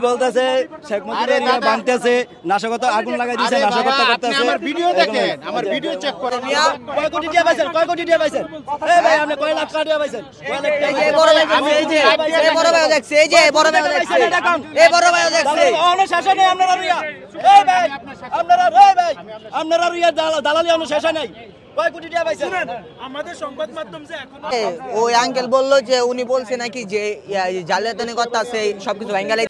বলতেছে শেখ মুজিবের বানতেছে নাশকতা আগুন লাগাই দিয়েছে নাশকতা করতেছে। আমার ভিডিও দেখেন, আমার ভিডিও চেক করেন। কয় কোটি টাকা পাইছেন? কয় কোটি টাকা পাইছেন? এই ভাই আপনি কয় লাখ টাকা পাইছেন? এই বড় ভাই দেখছে, এই যে বড় ভাই দেখছে, এই বড় ভাই দেখছে। অনুশাসন নেই আপনারা রিয়া। এই ভাই আপনারা রিয়া দালালি অনুশাসন নেই। কয় কোটি টাকা পাইছেন? আমাদের সংবাদ মাধ্যম যে এখন ওই আঙ্কেল বললো যে উনি বলছে নাকি যে জালিয়াতি করতেছে সবকিছু ভাঙ্গালে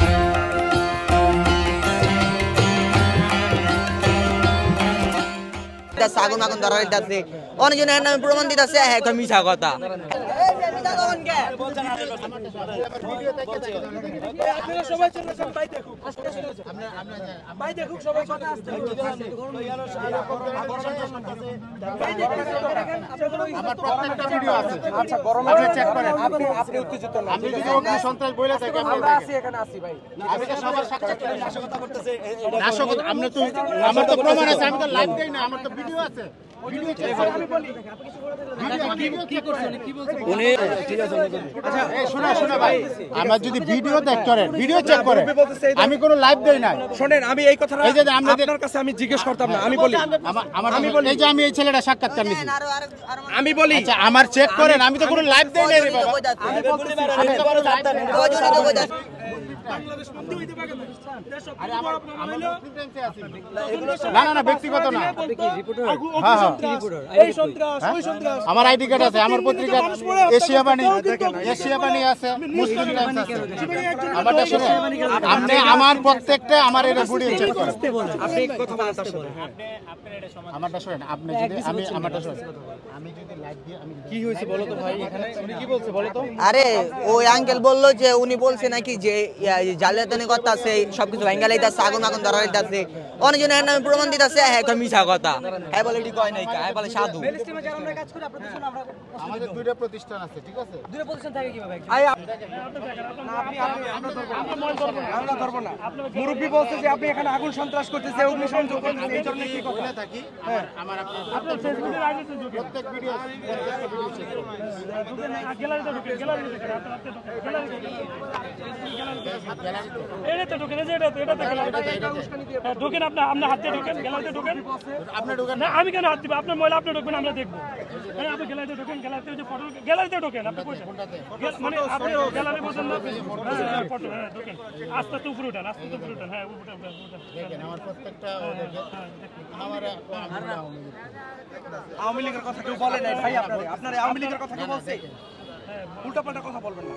আগুন আগুন ধরা দিতেছে অনেকজন এর নামে প্রমাণ দিতেছে এখন মিছা কথা। সবাই চলেছেন ভাই দেখুক, ভাই দেখুক সবাই কথা আসতে আমার প্রত্যেকটা ভিডিও আছে। আচ্ছা গরমে চেক করেন। আপনি উত্তেজিত না। আমি যদি অগ্নি সন্ত্রাস বইলা থাকি আমরা আছি, এখানে আছি ভাই। আমি তো সবার সাক্ষাৎ নাশকতা করতেছে। নাশকতা আমরা তো আমার তো প্রমাণ আছে, আমি তো লাইভ দেই না, আমার তো ভিডিও আছে। ভিডিও চেক করেন। আমি বলি ভিডিও কি করছেন কি বলছেন উনি ঠিক আছে আচ্ছা এই শোনা ভাই, আমার যদি ভিডিও চেক করেন, ভিডিও চেক করেন, আমি কোনো লাইভ দেই না। শোনেন আমি এই কথাটা এই যে আপনাদের কাছে আমি জিজ্ঞেস করতাম না, আমি বলি আমি বলি এই যে আমি এই ছেলেটা সাক্ষাৎকার নিছি, আমি বলি আচ্ছা আমার চেক করেন, আমি তো কোনো লাইভ দেই না রে বাবা। বাংলাদেশ বন্ধ হইতে পারে না। দেশ আরে আমার না ব্যক্তিগত না। এই সন্ত্রাস ওই সন্ত্রাস আমার আইডি কার্ড আছে, আমার পত্রিকা এশিয়া বাণী আছে, মুসলিম টাইমস আছে। আমারটা শুনে আপনি আমার প্রত্যেকটা আমার এটা ভিডিও চেক করেন। আপনি কথা বলেন তার সাথে আমারটা শুনেন, আপনি যদি আমি আমারটা শুনেন, আমি যদি লাইভ দিয়ে আমি কি হইছে বলো তো ভাই, এখানে উনি কি বলছে বলো তো। আরে ওই আঙ্কেল বললো যে উনি বলছে নাকি যে জালিয়াতি করতেছে সবকিছু ভাঙ্গালে দিতেছে আগুন আগুন ধরা দিতেছে অনেকজন এর নামে প্রমাণ দিতেছে এখন মিছা কথা। হ্যাঁ বলে এটি কয় নাই, হ্যাঁ বলে সাধু। আমাদের দুইটা প্রতিষ্ঠান আছে, ঠিক আছে? দূরে পজিশন থাকে কিভাবে আমরা ধরবো না। মুরব্বি বলছে যে আপনি এখানে আগুন সন্ত্রাস করতেছে অগ্নি সংযোগ করতেছে এই জন্য কি কথা থাকি আমার আপনার ফেসবুকের আইডি তো প্রত্যেক ভিডিও গ্যালারিতে ঢুকে গ্যালারিতে ঢুকে এটা ঢুকেন এটা ঢুকেন আপনার হাতে ঢুকেন গ্যালারিতে ঢুকেন আপনি ঢুকেন না আমি কেন হাত দিব আপনার মহিলা আপনি ঢুকবেন আমরা দেখবো আপনি গ্যালারিতে ঢুকেন গ্যালারিতে যে ফটো গ্যালারিতে ঢুকেন আপনি মানে আপনি গ্যালারি বসেন না ফটো হ্যাঁ ঢুকেন আস্তে আস্তে উপরে উঠান হ্যাঁ উপরে দেখেন আমার প্রত্যেকটা আমার আওয়ামী লীগের কথা কেউ বলে নাই ভাই আপনার আওয়ামী লীগের কথা কেউ বলছে উল্টা পাল্টা কথা বলবেন না।